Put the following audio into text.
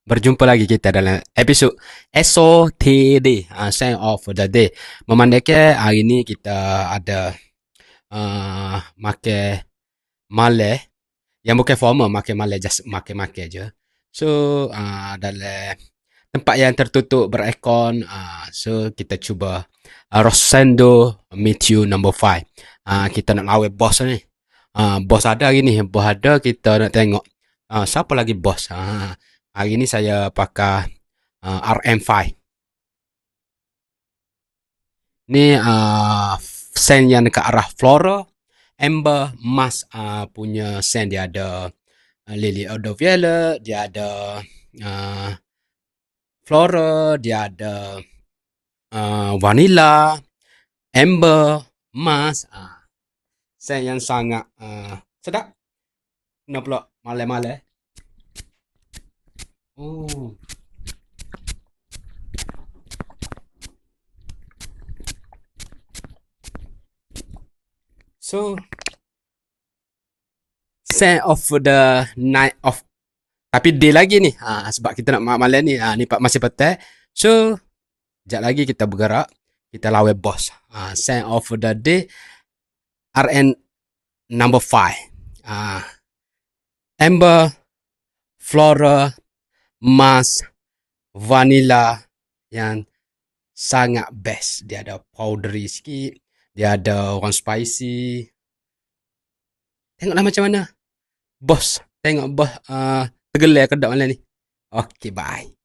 Berjumpa lagi kita dalam episod SOTD, Sign of the Day. Memandai hari ni kita ada makan malai, yang bukan formal, makan malai, just makan-makan je. So, dalam tempat yang tertutup berekon, so kita cuba Rosendo Meet You number 5. Kita nak lawan bos ni. Bos ada hari ni, bos ada, kita nak tengok siapa lagi bos. Hari ni saya pakai RM5. Ni sen yang dekat arah Flora. Amber Mas punya sen dia ada Lily of the Violet, dia ada Flora, dia ada Vanilla, Amber, Mas. Sen yang sangat sedap. Kena pula malai-malai. Oh. So, scent of the night of. Tapi day lagi ni. Sebab kita nak malam ni. Ni masih petang. So, sekejap lagi kita bergerak. Kita lawan bos. Scent of the day. RN number 5. Amber, Flora, Mas, Vanilla yang sangat best. Dia ada powdery sikit. Dia ada orang spicy. Tengoklah macam mana. Bos. Tengok bos tergelar kedap malam ni. Okay, bye.